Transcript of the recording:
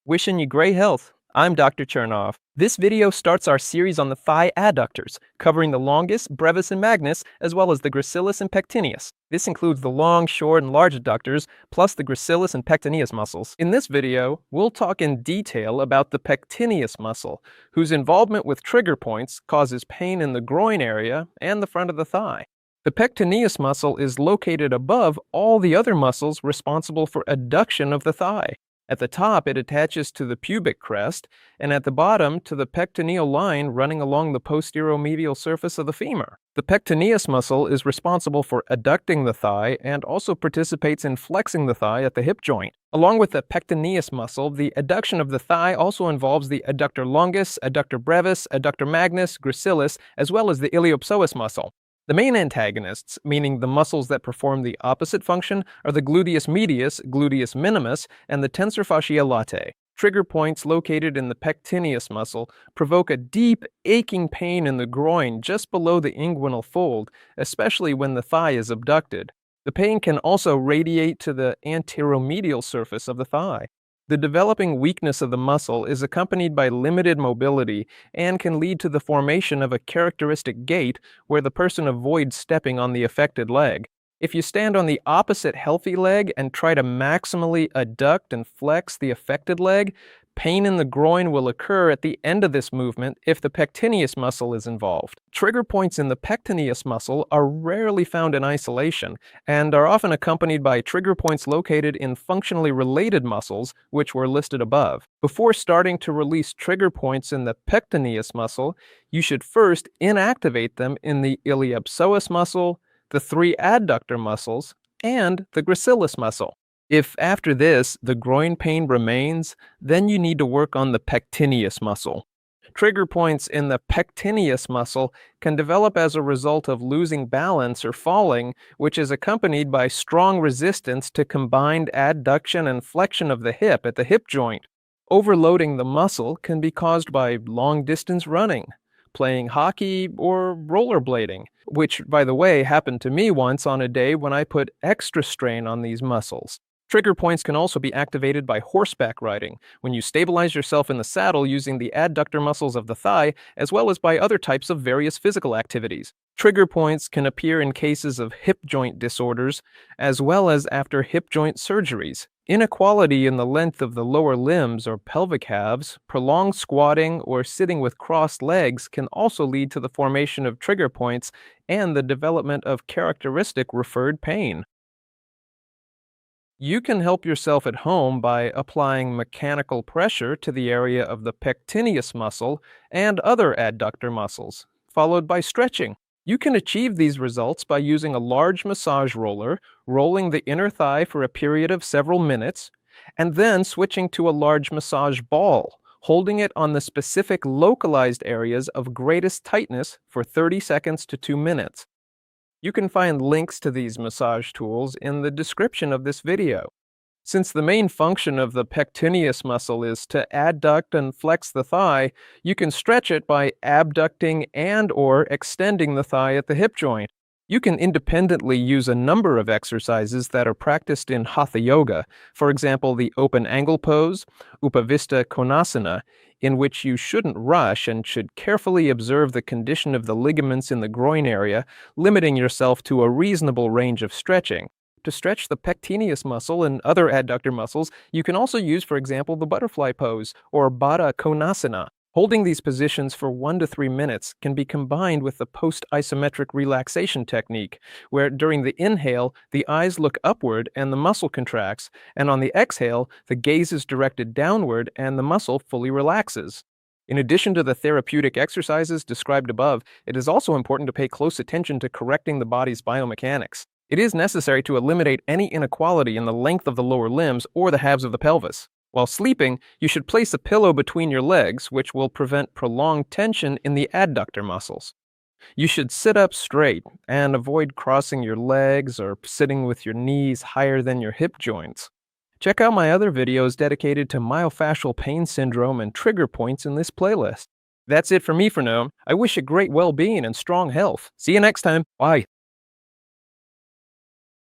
Wishing you great health. I'm Dr. Chernov. This video starts our series on the thigh adductors, covering the longus, brevis, and magnus, as well as the gracilis and pectineus. This includes the long, short, and large adductors, plus the gracilis and pectineus muscles. In this video, we'll talk in detail about the pectineus muscle, whose involvement with trigger points causes pain in the groin area and the front of the thigh. The pectineus muscle is located above all the other muscles responsible for adduction of the thigh. At the top, it attaches to the pubic crest, and at the bottom to the pectineal line running along the posterior medial surface of the femur. The pectineus muscle is responsible for adducting the thigh and also participates in flexing the thigh at the hip joint. Along with the pectineus muscle, the adduction of the thigh also involves the adductor longus, adductor brevis, adductor magnus, gracilis, as well as the iliopsoas muscle. The main antagonists, meaning the muscles that perform the opposite function, are the gluteus medius, gluteus minimus, and the tensor fasciae latae. Trigger points located in the pectineus muscle provoke a deep, aching pain in the groin just below the inguinal fold, especially when the thigh is abducted. The pain can also radiate to the anteromedial surface of the thigh. The developing weakness of the muscle is accompanied by limited mobility and can lead to the formation of a characteristic gait where the person avoids stepping on the affected leg. If you stand on the opposite healthy leg and try to maximally adduct and flex the affected leg, pain in the groin will occur at the end of this movement if the pectineus muscle is involved. Trigger points in the pectineus muscle are rarely found in isolation and are often accompanied by trigger points located in functionally related muscles, which were listed above. Before starting to release trigger points in the pectineus muscle, you should first inactivate them in the iliopsoas muscle, the three adductor muscles, and the gracilis muscle. If after this the groin pain remains, then you need to work on the pectineus muscle. Trigger points in the pectineus muscle can develop as a result of losing balance or falling, which is accompanied by strong resistance to combined adduction and flexion of the hip at the hip joint. Overloading the muscle can be caused by long-distance running, playing hockey, or rollerblading, which, by the way, happened to me once on a day when I put extra strain on these muscles. Trigger points can also be activated by horseback riding, when you stabilize yourself in the saddle using the adductor muscles of the thigh, as well as by other types of various physical activities. Trigger points can appear in cases of hip joint disorders, as well as after hip joint surgeries. Inequality in the length of the lower limbs or pelvic halves, prolonged squatting, or sitting with crossed legs can also lead to the formation of trigger points and the development of characteristic referred pain. You can help yourself at home by applying mechanical pressure to the area of the pectineus muscle and other adductor muscles, followed by stretching. You can achieve these results by using a large massage roller, rolling the inner thigh for a period of several minutes, and then switching to a large massage ball, holding it on the specific localized areas of greatest tightness for 30 seconds to 2 minutes. You can find links to these massage tools in the description of this video. Since the main function of the pectineus muscle is to adduct and flex the thigh, you can stretch it by abducting and/or extending the thigh at the hip joint. You can independently use a number of exercises that are practiced in hatha yoga, for example, the open angle pose, Upavista Konasana, in which you shouldn't rush and should carefully observe the condition of the ligaments in the groin area, limiting yourself to a reasonable range of stretching. To stretch the pectineus muscle and other adductor muscles, you can also use, for example, the butterfly pose or Baddha Konasana. Holding these positions for 1 to 3 minutes can be combined with the post-isometric relaxation technique, where during the inhale, the eyes look upward and the muscle contracts, and on the exhale, the gaze is directed downward and the muscle fully relaxes. In addition to the therapeutic exercises described above, it is also important to pay close attention to correcting the body's biomechanics. It is necessary to eliminate any inequality in the length of the lower limbs or the halves of the pelvis. While sleeping, you should place a pillow between your legs, which will prevent prolonged tension in the adductor muscles. You should sit up straight and avoid crossing your legs or sitting with your knees higher than your hip joints. Check out my other videos dedicated to myofascial pain syndrome and trigger points in this playlist. That's it for me for now. I wish you great well-being and strong health. See you next time. Bye.